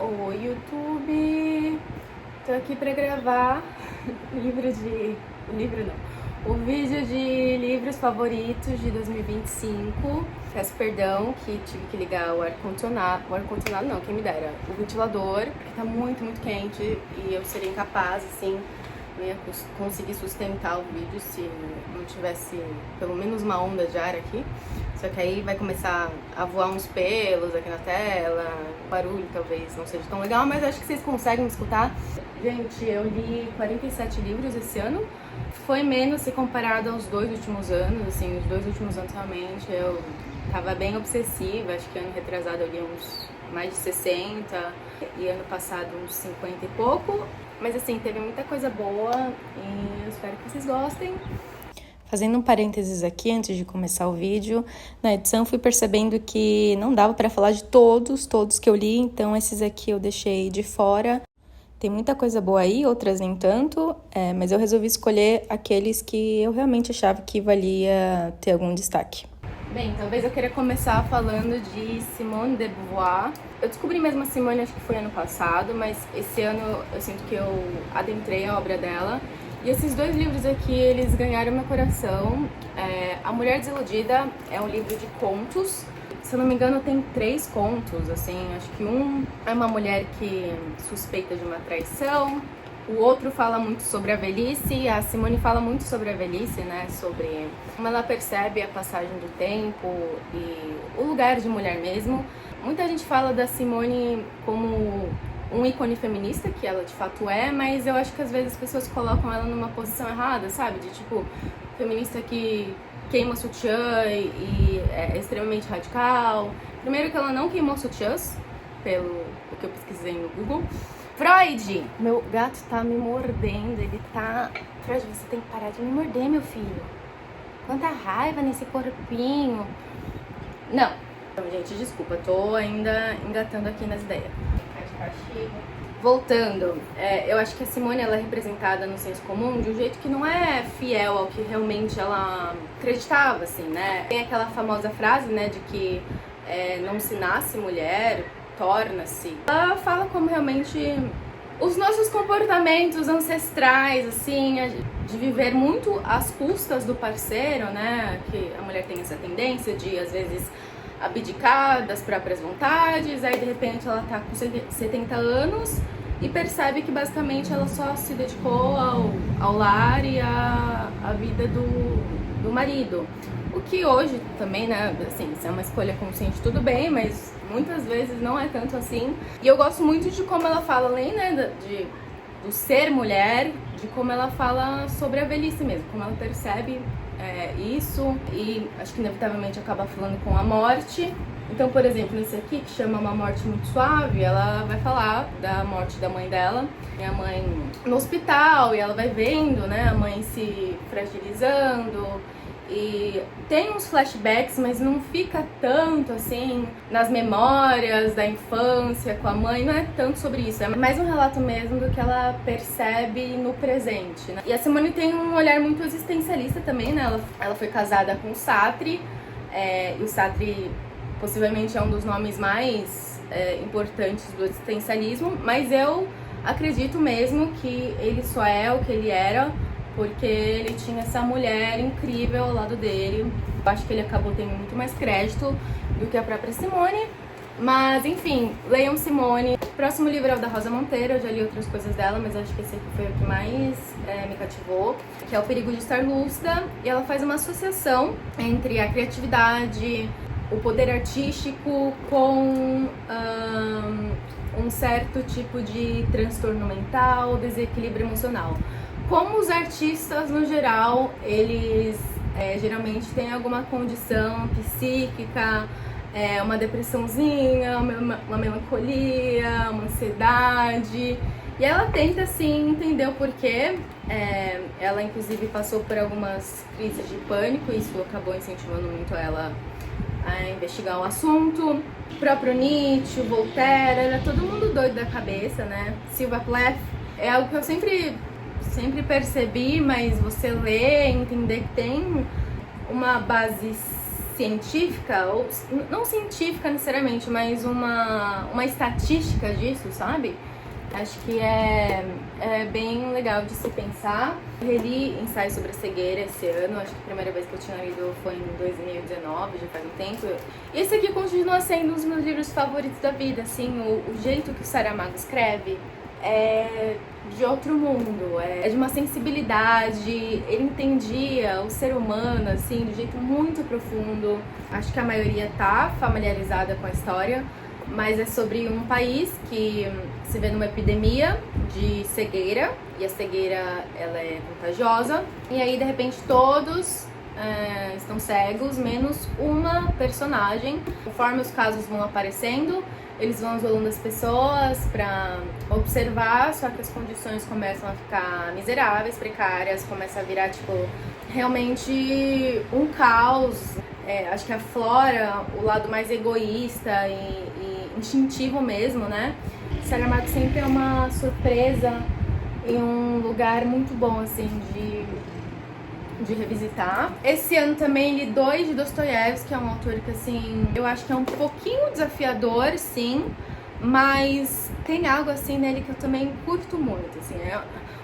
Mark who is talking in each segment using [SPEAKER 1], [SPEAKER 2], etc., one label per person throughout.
[SPEAKER 1] Oi, YouTube! Tô aqui pra gravar o vídeo de livros favoritos de 2025. Peço perdão que tive que ligar o ar-condicionado não, quem me dera, o ventilador, porque tá muito, muito quente e eu seria incapaz, assim, não ia conseguir sustentar o vídeo se não tivesse pelo menos uma onda de ar aqui. Só que aí vai começar a voar uns pelos aqui na tela, o barulho talvez não seja tão legal, mas acho que vocês conseguem me escutar. Gente, eu li 47 livros esse ano. Foi menos se comparado aos 2 últimos anos, assim, os 2 últimos anos realmente eu tava bem obsessiva, acho que ano retrasado eu li uns mais de 60 e ano passado uns 50 e pouco. Mas assim, teve muita coisa boa e eu espero que vocês gostem. Fazendo um parênteses aqui, antes de começar o vídeo, na edição fui percebendo que não dava para falar de todos que eu li, então esses aqui eu deixei de fora. Tem muita coisa boa aí, outras nem tanto, mas eu resolvi escolher aqueles que eu realmente achava que valia ter algum destaque. Bem, talvez eu queira começar falando de Simone de Beauvoir. Eu descobri mesmo a Simone, acho que foi ano passado, mas esse ano eu sinto que eu adentrei a obra dela. E esses 2 livros aqui, eles ganharam meu coração. A Mulher Desiludida é um livro de contos. Se eu não me engano, tem 3 contos, assim. Acho que um é uma mulher que suspeita de uma traição. O outro fala muito sobre a velhice. A Simone fala muito sobre a velhice, né? Sobre como ela percebe a passagem do tempo e o lugar de mulher mesmo. Muita gente fala da Simone como um ícone feminista, que ela de fato é, mas eu acho que às vezes as pessoas colocam ela numa posição errada, sabe? De tipo, feminista que queima sutiã e é extremamente radical. Primeiro que ela não queimou sutiãs, pelo que eu pesquisei no Google. Freud! Meu gato tá me mordendo, ele tá... Freud, você tem que parar de me morder, meu filho. Quanta raiva nesse corpinho. Não. Então, gente, desculpa, tô ainda engatando aqui nas ideias. Voltando, eu acho que a Simone ela é representada no senso comum de um jeito que não é fiel ao que realmente ela acreditava, assim, né? Tem aquela famosa frase, né, de que não se nasce mulher, torna-se. Ela fala como realmente os nossos comportamentos ancestrais, assim, de viver muito às custas do parceiro, né? Que a mulher tem essa tendência de, às vezes, abdicar das próprias vontades, aí de repente ela tá com 70 anos e percebe que basicamente ela só se dedicou ao lar e à vida do marido. O que hoje também, né, assim, se é uma escolha consciente, tudo bem, mas muitas vezes não é tanto assim. E eu gosto muito de como ela fala, além, né, do ser mulher, de como ela fala sobre a velhice mesmo, como ela percebe isso e acho que inevitavelmente acaba falando com a morte. Então, por exemplo, nesse aqui que chama Uma Morte Muito Suave, ela vai falar da morte da mãe dela, e a mãe no hospital, e ela vai vendo, né, a mãe se fragilizando. E tem uns flashbacks, mas não fica tanto assim nas memórias da infância com a mãe, não é tanto sobre isso, é mais um relato mesmo do que ela percebe no presente, né? E a Simone tem um olhar muito existencialista também, né? Ela foi casada com o Sartre, e o Sartre possivelmente é um dos nomes mais importantes do existencialismo, mas eu acredito mesmo que ele só é o que ele era porque ele tinha essa mulher incrível ao lado dele. Eu acho que ele acabou tendo muito mais crédito do que a própria Simone. Mas, enfim, leiam Simone. O próximo livro é o da Rosa Monteiro, eu já li outras coisas dela, mas acho que esse aqui foi o que mais me cativou, que é O Perigo de Estar Lúcida. E ela faz uma associação entre a criatividade, o poder artístico com um certo tipo de transtorno mental, desequilíbrio emocional. Como os artistas, no geral, eles geralmente têm alguma condição psíquica, uma depressãozinha, uma melancolia, uma ansiedade. E ela tenta, assim, entender o porquê. Ela, inclusive, passou por algumas crises de pânico, e isso acabou incentivando muito ela a investigar o assunto. O próprio Nietzsche, Voltaire, era todo mundo doido da cabeça, né? Sylvia Plath é algo que eu sempre percebi, mas você lê e entender que tem uma base científica, ou não científica necessariamente, mas uma estatística disso, sabe? Acho que é bem legal de se pensar. Eu reli Ensaio sobre a Cegueira esse ano, acho que a primeira vez que eu tinha lido foi em 2019, já faz um tempo. E esse aqui continua sendo um dos meus livros favoritos da vida, assim, o jeito que o Saramago escreve é de outro mundo, é de uma sensibilidade, ele entendia o ser humano, assim, de um jeito muito profundo. Acho que a maioria tá familiarizada com a história, mas é sobre um país que se vê numa epidemia de cegueira, e a cegueira, ela é contagiosa, e aí, de repente, todos estão cegos, menos uma personagem. Conforme os casos vão aparecendo, eles vão isolando as pessoas pra observar, só que as condições começam a ficar miseráveis, precárias, começa a virar, tipo, realmente um caos. Acho que aflora o lado mais egoísta e instintivo mesmo, né? Saramago sempre é uma surpresa e um lugar muito bom, assim, de revisitar. Esse ano também li 2 de Dostoiévski, que é um autor que, assim, eu acho que é um pouquinho desafiador, sim, mas tem algo, assim, nele que eu também curto muito, assim.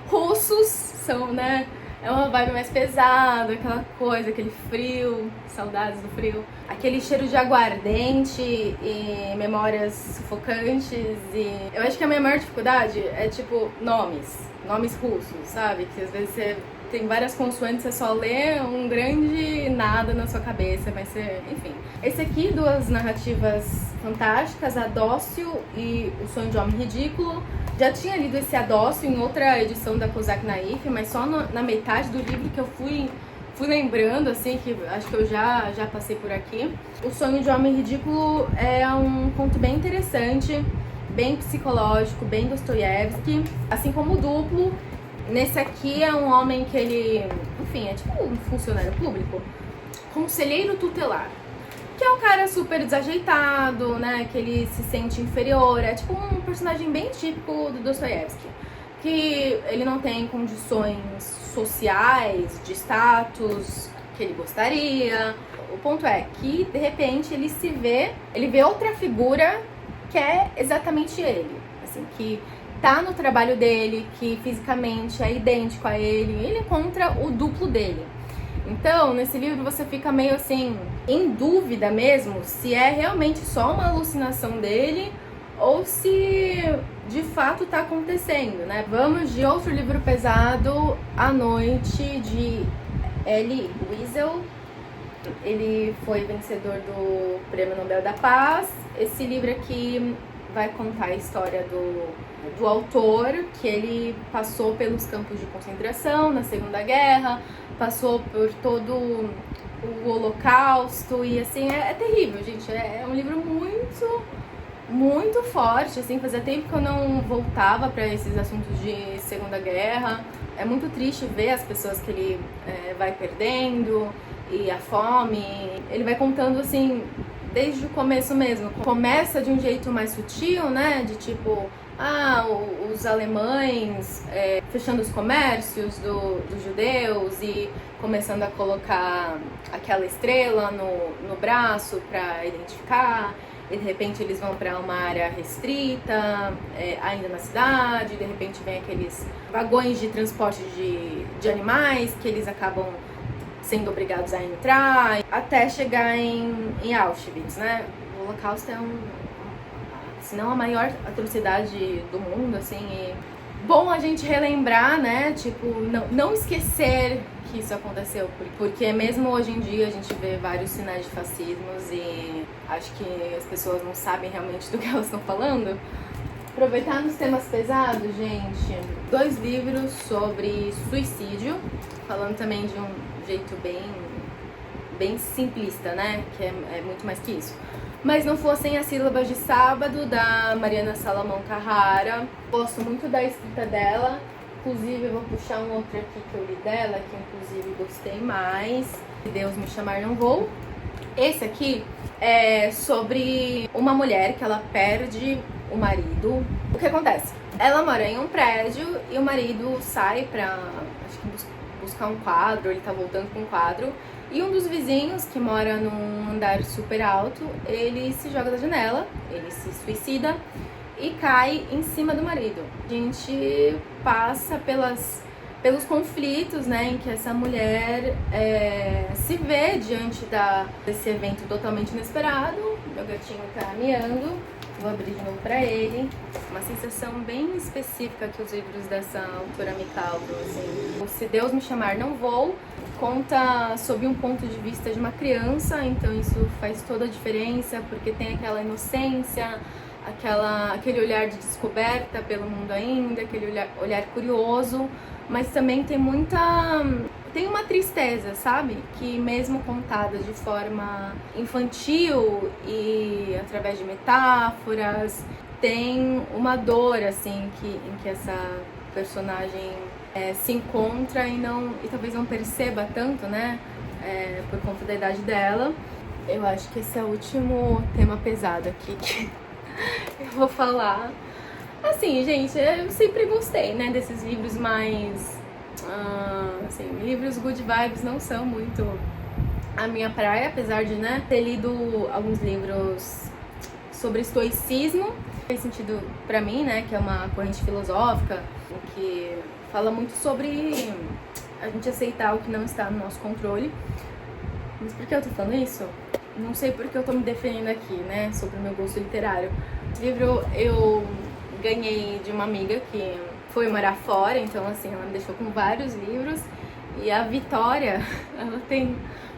[SPEAKER 1] Russos são, né? É uma vibe mais pesada, aquela coisa, aquele frio, saudades do frio. Aquele cheiro de aguardente e memórias sufocantes. E eu acho que a minha maior dificuldade é, tipo, nomes russos, sabe? Que às vezes você tem várias consoantes, você só lê um grande nada na sua cabeça, mas você... Enfim. Esse aqui, 2 narrativas fantásticas, A Dócil e O Sonho de Homem Ridículo. Já tinha lido esse A Dócil em outra edição da Kozak Naif, mas só na metade do livro que eu fui lembrando, assim, que acho que eu já passei por aqui. O Sonho de Homem Ridículo é um conto bem interessante, bem psicológico, bem Dostoiévski, assim como o Duplo. Nesse aqui é um homem que ele, enfim, é tipo um funcionário público, conselheiro tutelar, que é um cara super desajeitado, né, que ele se sente inferior, é tipo um personagem bem típico do Dostoiévski, que ele não tem condições sociais, de status que ele gostaria. O ponto é que, de repente, ele vê outra figura que é exatamente ele, assim, que tá no trabalho dele, que fisicamente é idêntico a ele encontra o duplo dele. Então, nesse livro você fica meio assim, em dúvida mesmo, se é realmente só uma alucinação dele ou se de fato tá acontecendo, né? Vamos de outro livro pesado, A Noite, de Elie Wiesel. Ele foi vencedor do Prêmio Nobel da Paz. Esse livro aqui vai contar a história do autor, que ele passou pelos campos de concentração na Segunda Guerra, passou por todo o Holocausto, e assim, é terrível, gente. É um livro muito, muito forte, assim, fazia tempo que eu não voltava para esses assuntos de Segunda Guerra. É muito triste ver as pessoas que ele vai perdendo, e a fome. Ele vai contando, assim, desde o começo mesmo. Começa de um jeito mais sutil, né, de tipo... os alemães fechando os comércios dos judeus e começando a colocar aquela estrela no braço para identificar, e de repente eles vão para uma área restrita, ainda na cidade, de repente vem aqueles vagões de transporte de animais que eles acabam sendo obrigados a entrar, até chegar em Auschwitz, né? O Holocausto é se não a maior atrocidade do mundo, assim, e bom a gente relembrar, né, tipo, não esquecer que isso aconteceu, porque mesmo hoje em dia a gente vê vários sinais de fascismos e acho que as pessoas não sabem realmente do que elas estão falando. Aproveitar nos temas pesados, gente, 2 livros sobre suicídio, falando também de um jeito bem simplista, né, que é muito mais que isso. Mas Não Fossem as Sílabas de Sábado, da Mariana Salomão Carrara. Gosto muito da escrita dela. Inclusive, eu vou puxar um outro aqui que eu li dela, que inclusive gostei mais. Se Deus Me Chamar Não Vou. Esse aqui é sobre uma mulher que ela perde o marido. O que acontece? Ela mora em um prédio e o marido sai pra, acho que buscar um quadro, ele tá voltando com um quadro. E um dos vizinhos, que mora num andar super alto, ele se joga da janela, ele se suicida e cai em cima do marido. A gente passa pelos conflitos, né, em que essa mulher se vê diante desse evento totalmente inesperado. Meu gatinho tá miando, vou abrir de novo pra ele. Uma sensação bem específica que os livros dessa autora me causam, assim. Se Deus me chamar, não vou. Conta sob um ponto de vista de uma criança, então isso faz toda a diferença, porque tem aquela inocência, aquele olhar de descoberta pelo mundo ainda, aquele olhar curioso, mas também tem uma tristeza, sabe? Que mesmo contada de forma infantil e através de metáforas, tem uma dor, assim, em que essa personagem se encontra e talvez não perceba tanto, né? Por conta da idade dela. Eu acho que esse é o último tema pesado aqui que eu vou falar. Assim, gente, eu sempre gostei, né, desses livros mais... assim, livros good vibes não são muito a minha praia, apesar de, né, ter lido alguns livros sobre estoicismo. Faz sentido pra mim, né, que é uma corrente filosófica que fala muito sobre a gente aceitar o que não está no nosso controle. Mas por que eu tô falando isso? Não sei porque eu tô me defendendo aqui, né, sobre o meu gosto literário. Esse livro eu ganhei de uma amiga que foi morar fora, então assim, ela me deixou com vários livros. E a Vitória, ela tem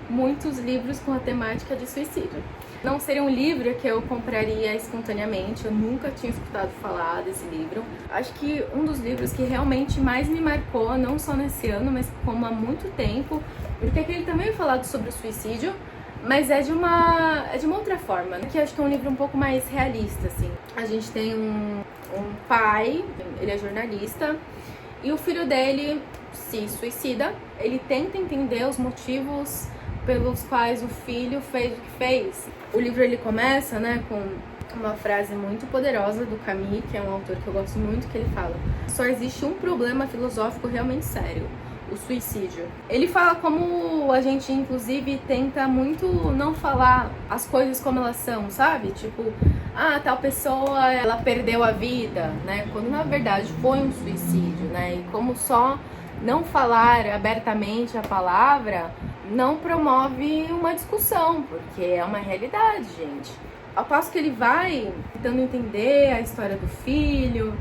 [SPEAKER 1] muitos livros com a temática de suicídio. Não seria um livro que eu compraria espontaneamente, eu nunca tinha escutado falar desse livro. Acho que um dos livros que realmente mais me marcou, não só nesse ano, mas como há muito tempo, porque aqui ele também é falado sobre o suicídio, mas é de uma outra forma, né? Que acho que é um livro um pouco mais realista, assim. A gente tem um pai, ele é jornalista, e o filho dele se suicida. Ele tenta entender os motivos pelos quais o filho fez o que fez. O livro ele começa, né, com uma frase muito poderosa do Camus, que é um autor que eu gosto muito, que ele fala: só existe um problema filosófico realmente sério, o suicídio. Ele fala como a gente, inclusive, tenta muito não falar as coisas como elas são, sabe? Tipo, tal pessoa, ela perdeu a vida, né? Quando na verdade foi um suicídio, né? E como só não falar abertamente a palavra não promove uma discussão, porque é uma realidade, gente. Ao passo que ele vai tentando entender a história do filho,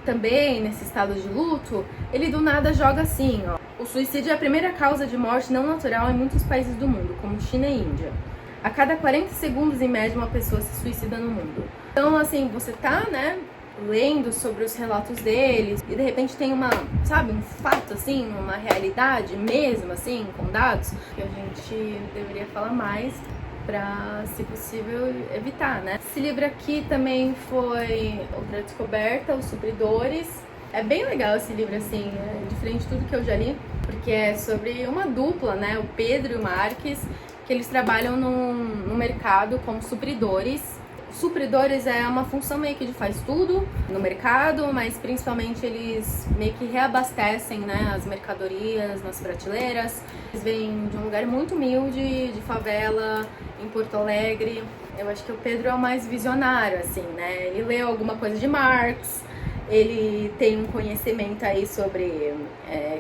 [SPEAKER 1] também nesse estado de luto, ele do nada joga assim, ó: o suicídio é a primeira causa de morte não natural em muitos países do mundo, como China e Índia. A cada 40 segundos, em média, uma pessoa se suicida no mundo. Então, assim, você tá, né, lendo sobre os relatos deles e de repente tem um fato, assim, uma realidade mesmo, assim, com dados, que a gente deveria falar mais pra, se possível, evitar, né? Esse livro aqui também foi outra descoberta, Os Supridores. É bem legal esse livro, assim, diferente de tudo que eu já li, porque é sobre uma dupla, né, o Pedro e o Marques, que eles trabalham no mercado como supridores. Supridores é uma função meio que de faz tudo no mercado, mas principalmente eles meio que reabastecem, né, as mercadorias nas prateleiras. Eles vêm de um lugar muito humilde, de favela, em Porto Alegre. Eu acho que o Pedro é o mais visionário, assim, né? Ele leu alguma coisa de Marx, ele tem um conhecimento aí sobre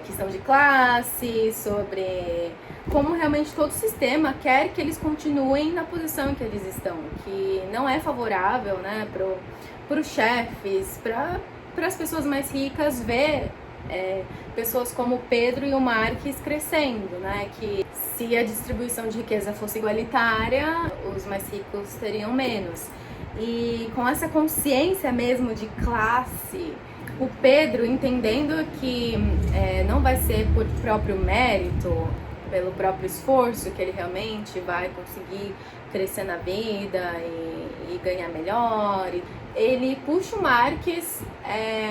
[SPEAKER 1] questão de classe, sobre como realmente todo o sistema quer que eles continuem na posição em que eles estão, que não é favorável, né, para os chefes, para as pessoas mais ricas ver pessoas como o Pedro e o Marques crescendo, né, que se a distribuição de riqueza fosse igualitária, os mais ricos teriam menos. E com essa consciência mesmo de classe, o Pedro entendendo que não vai ser por próprio mérito, pelo próprio esforço, que ele realmente vai conseguir crescer na vida e ganhar melhor, ele puxa o Marques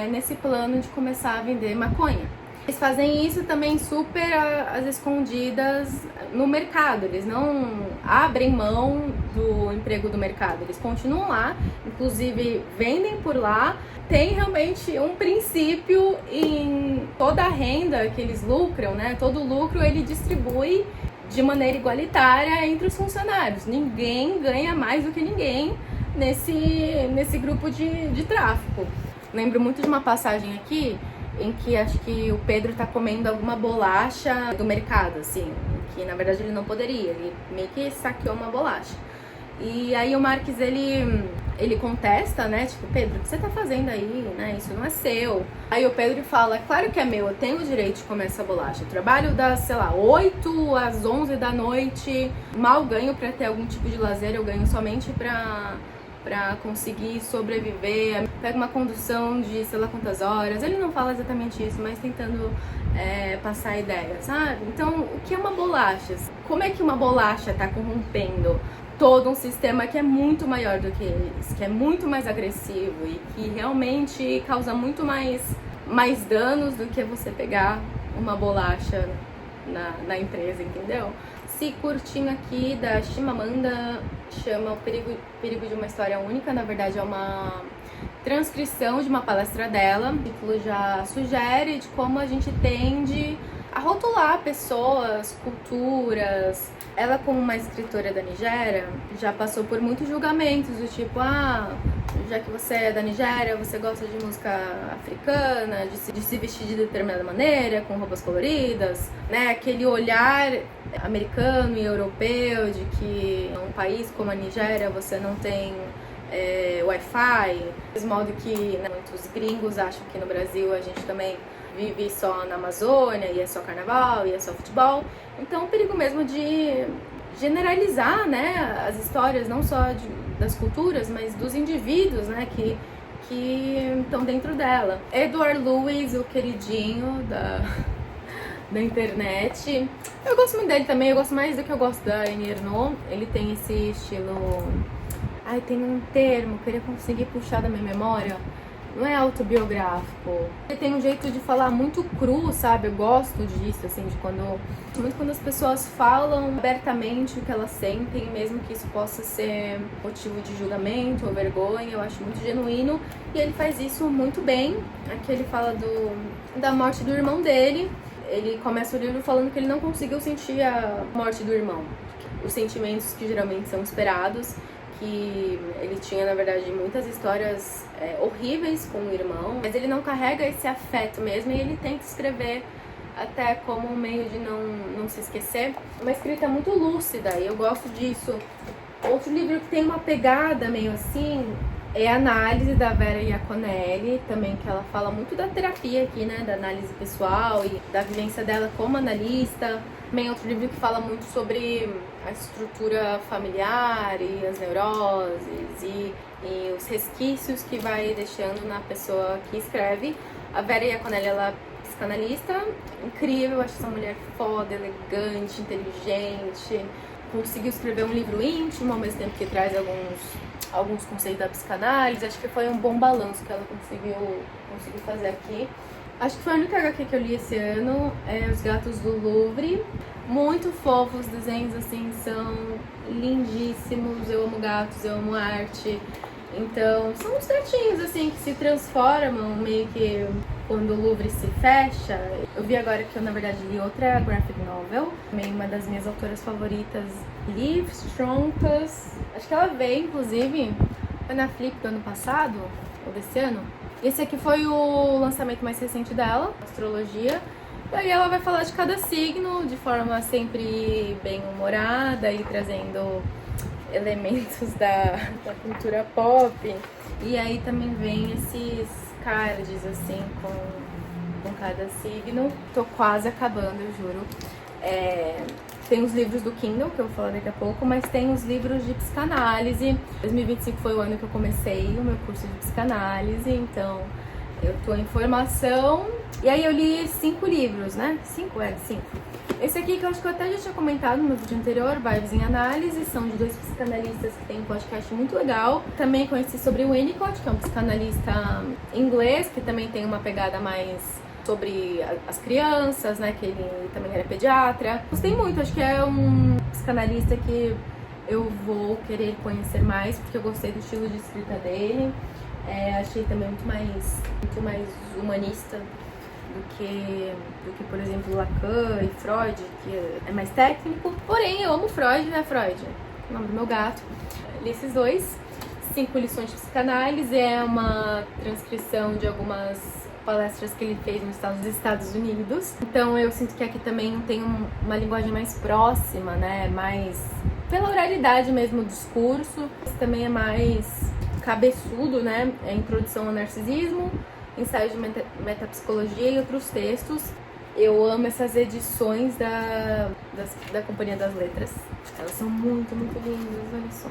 [SPEAKER 1] nesse plano de começar a vender maconha. Eles fazem isso também super às escondidas no mercado, eles não abrem mão do emprego do mercado, eles continuam lá, inclusive vendem por lá. Tem realmente um princípio em toda a renda que eles lucram, né? Todo o lucro ele distribui de maneira igualitária entre os funcionários. Ninguém ganha mais do que ninguém nesse grupo de tráfico. Lembro muito de uma passagem aqui em que acho que o Pedro tá comendo alguma bolacha do mercado, assim, que na verdade ele não poderia, ele meio que saqueou uma bolacha. E aí o Marques, ele contesta, né, tipo, Pedro, o que você tá fazendo aí, né, isso não é seu. Aí o Pedro fala, claro que é meu, eu tenho o direito de comer essa bolacha. Eu trabalho das, sei lá, 8 às 11 da noite, mal ganho pra ter algum tipo de lazer, eu ganho somente pra conseguir sobreviver. Pega uma condução de sei lá quantas horas, ele não fala exatamente isso, mas tentando passar a ideia, sabe? Então, o que é uma bolacha? Como é que uma bolacha tá corrompendo todo um sistema que é muito maior do que eles, que é muito mais agressivo e que realmente causa muito mais danos do que você pegar uma bolacha na empresa, entendeu? Esse curtinho aqui da Chimamanda chama O Perigo de uma História Única. Na verdade, é uma transcrição de uma palestra dela. O título já sugere de como a gente tende a rotular pessoas, culturas. Ela, como uma escritora da Nigéria, já passou por muitos julgamentos do tipo, já que você é da Nigéria, você gosta de música africana, de se vestir de determinada maneira, com roupas coloridas, né? Aquele olhar americano e europeu de que em um país como a Nigéria você não tem Wi-Fi, do mesmo modo que, né, muitos gringos acham que no Brasil a gente também vive só na Amazônia e é só carnaval e é só futebol. Então o perigo mesmo de generalizar, né, as histórias não só das culturas, mas dos indivíduos, né, que estão dentro dela. Edward Lewis, o queridinho da internet. Eu gosto muito dele também, eu gosto mais do que eu gosto da Annie Ernaux. Ele tem esse estilo... tem um termo, queria conseguir puxar da minha memória. Não é autobiográfico. Ele tem um jeito de falar muito cru, sabe? Eu gosto disso, assim, muito quando as pessoas falam abertamente o que elas sentem, mesmo que isso possa ser motivo de julgamento ou vergonha, eu acho muito genuíno. E ele faz isso muito bem. Aqui ele fala da morte do irmão dele. Ele começa o livro falando que ele não conseguiu sentir a morte do irmão. Os sentimentos que geralmente são esperados. Que ele tinha, na verdade, muitas histórias horríveis com o irmão, mas ele não carrega esse afeto mesmo e ele tenta escrever até como um meio de não se esquecer. Uma escrita muito lúcida e eu gosto disso. Outro livro que tem uma pegada meio assim é a Análise, da Vera Iaconelli, também, que ela fala muito da terapia aqui, né, da análise pessoal e da vivência dela como analista. Também outro livro que fala muito sobre a estrutura familiar e as neuroses e os resquícios que vai deixando na pessoa que escreve. A Vera Iaconelli, ela é psicanalista, incrível, eu acho essa mulher foda, elegante, inteligente. Conseguiu escrever um livro íntimo, ao mesmo tempo que traz alguns conceitos da psicanálise. Acho que foi um bom balanço que ela conseguiu fazer aqui. Acho que foi a única HQ que eu li esse ano, Os Gatos do Louvre. Muito fofos, os desenhos assim são lindíssimos, eu amo gatos, eu amo arte. Então, são uns tratinhos assim que se transformam meio que quando o Louvre se fecha. Eu vi agora que eu, na verdade, li outra graphic novel, também uma das minhas autoras favoritas, Liv Strauss. Acho que ela veio, inclusive, foi na Flip do ano passado, ou desse ano. Esse aqui foi o lançamento mais recente dela, Astrologia. E aí ela vai falar de cada signo de forma sempre bem humorada e trazendo elementos da cultura pop. E aí também vem esses cards assim com cada signo. Tô quase acabando, eu juro. Tem os livros do Kindle, que eu vou falar daqui a pouco, mas tem os livros de psicanálise. 2025 foi o ano que eu comecei o meu curso de psicanálise, então eu tô em formação. E aí eu li 5 livros, né? 5. Esse aqui que eu acho que eu até já tinha comentado no vídeo anterior, Vibes em Análise, são de 2 psicanalistas que tem um podcast muito legal. Também conheci sobre o Winnicott, que é um psicanalista inglês, que também tem uma pegada mais sobre as crianças, né, que ele também era pediatra. Gostei muito, acho que é um psicanalista que eu vou querer conhecer mais, porque eu gostei do estilo de escrita dele. Achei também muito mais humanista do que, por exemplo, Lacan e Freud, que é mais técnico. Porém, eu amo Freud, né, Freud? O nome do meu gato. Li esses dois. 5 lições de psicanálise é uma transcrição de algumas palestras que ele fez nos Estados Unidos. Então eu sinto que aqui também tem uma linguagem mais próxima, né? Mais pela oralidade mesmo do discurso. Esse também é mais cabeçudo, né? É Introdução ao Narcisismo, Ensaios de Metapsicologia e outros textos. Eu amo essas edições da Companhia das Letras. Elas são muito, muito lindas, olha só.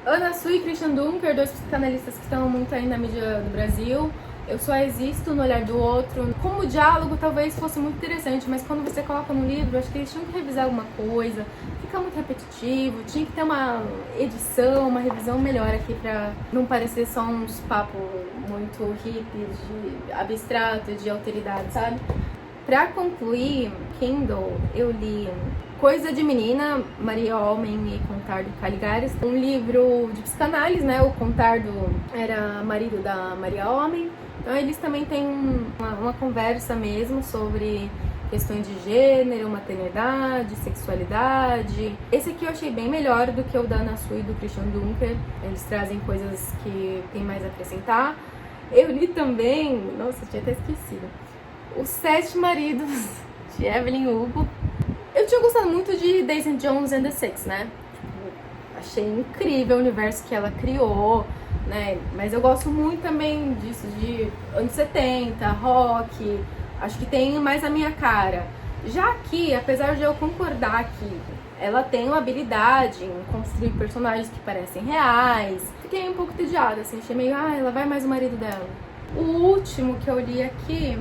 [SPEAKER 1] Ana Sui e Christian Dunker, 2 psicanalistas que estão muito aí na mídia do Brasil. Eu Só Existo no Olhar do Outro. Como diálogo talvez fosse muito interessante, mas quando você coloca no livro, acho que eles tinham que revisar alguma coisa. Fica muito repetitivo, tinha que ter uma edição, uma revisão melhor aqui pra não parecer só uns papos muito hippies, de abstrato, de alteridade, sabe? Pra concluir, Kindle, eu li Coisa de Menina, Maria Homem e Contardo Caligares, um livro de psicanálise, né? O Contardo era marido da Maria Homem, então eles também têm uma conversa mesmo sobre questões de gênero, maternidade, sexualidade. Esse aqui eu achei bem melhor do que o da Ana Sui e do Christian Dunker, eles trazem coisas que tem mais a acrescentar. Eu li também, nossa, eu tinha até esquecido, Os 7 Maridos, de Evelyn Hugo. Eu tinha gostado muito de Daisy Jones and the Six, né? Achei incrível o universo que ela criou, né? Mas eu gosto muito também disso, de anos 70, rock. Acho que tem mais a minha cara. Já aqui, apesar de eu concordar que ela tem uma habilidade em construir personagens que parecem reais, fiquei um pouco entediada, assim. Achei meio, ela vai mais o marido dela. O último que eu li aqui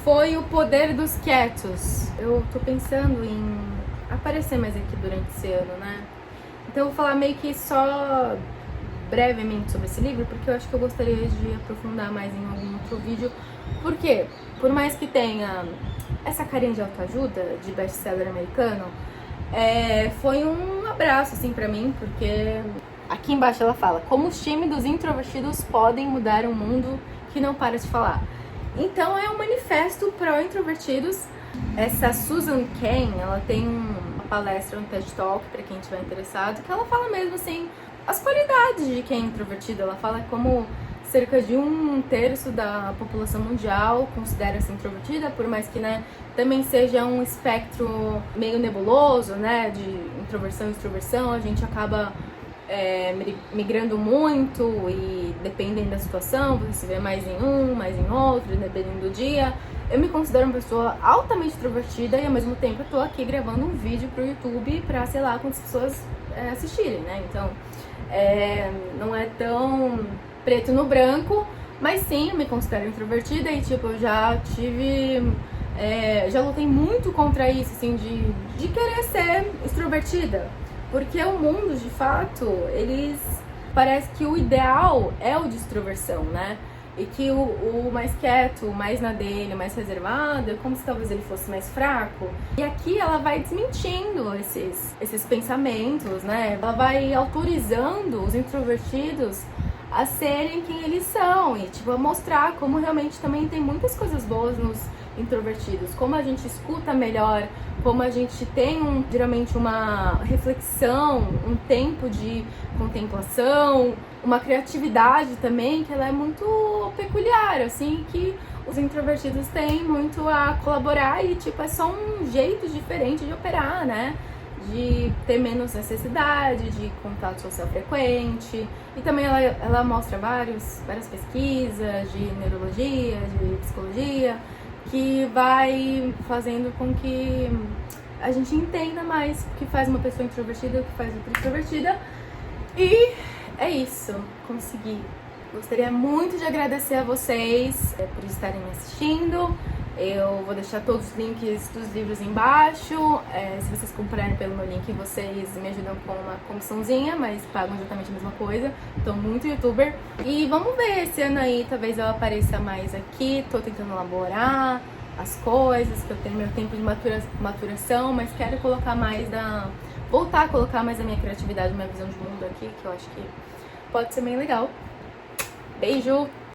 [SPEAKER 1] foi O Poder dos Quietos. Eu tô pensando em aparecer mais aqui durante esse ano, né? Então eu vou falar meio que só brevemente sobre esse livro, porque eu acho que eu gostaria de aprofundar mais em algum outro vídeo. Por quê? Por mais que tenha essa carinha de autoajuda, de best-seller americano, foi um abraço, assim, pra mim, porque aqui embaixo ela fala: como os tímidos e introvertidos podem mudar um mundo que não para de falar. Então é um manifesto pró-introvertidos. Essa Susan Cain, ela tem uma palestra no TED Talk, pra quem estiver interessado, que ela fala mesmo assim, as qualidades de quem é introvertido. Ela fala como cerca de 1/3 da população mundial considera-se introvertida, por mais que, né, também seja um espectro meio nebuloso, né, de introversão e extroversão. A gente acaba migrando muito e dependendo da situação, você se vê mais em um, mais em outro, dependendo do dia. Eu me considero uma pessoa altamente extrovertida e ao mesmo tempo eu tô aqui gravando um vídeo pro YouTube pra, sei lá, quantas pessoas assistirem, né? Então, não é tão preto no branco, mas sim, eu me considero introvertida e, tipo, eu já tive... já lutei muito contra isso, assim, de querer ser extrovertida. Porque o mundo, de fato, parece que o ideal é o de extroversão, né? E que o mais quieto, o mais na dele, o mais reservado, é como se talvez ele fosse mais fraco. E aqui ela vai desmentindo esses pensamentos, né? Ela vai autorizando os introvertidos a serem quem eles são e, tipo, a mostrar como realmente também tem muitas coisas boas nos introvertidos, como a gente escuta melhor, como a gente tem geralmente uma reflexão, um tempo de contemplação, uma criatividade também que ela é muito peculiar, assim, que os introvertidos têm muito a colaborar e, tipo, é só um jeito diferente de operar, né? De ter menos necessidade de contato social frequente. E também ela mostra várias pesquisas de neurologia, de psicologia, que vai fazendo com que a gente entenda mais o que faz uma pessoa introvertida e o que faz outra extrovertida. E é isso, consegui. Gostaria muito de agradecer a vocês por estarem me assistindo. Eu vou deixar todos os links dos livros embaixo. Se vocês comprarem pelo meu link, vocês me ajudam com uma comissãozinha, mas pagam exatamente a mesma coisa. Tô muito youtuber. E vamos ver, esse ano aí talvez eu apareça mais aqui. Tô tentando elaborar as coisas, que eu tenho meu tempo de maturação, mas quero colocar mais voltar a colocar mais a minha criatividade, minha visão de mundo aqui, que eu acho que pode ser bem legal. Beijo!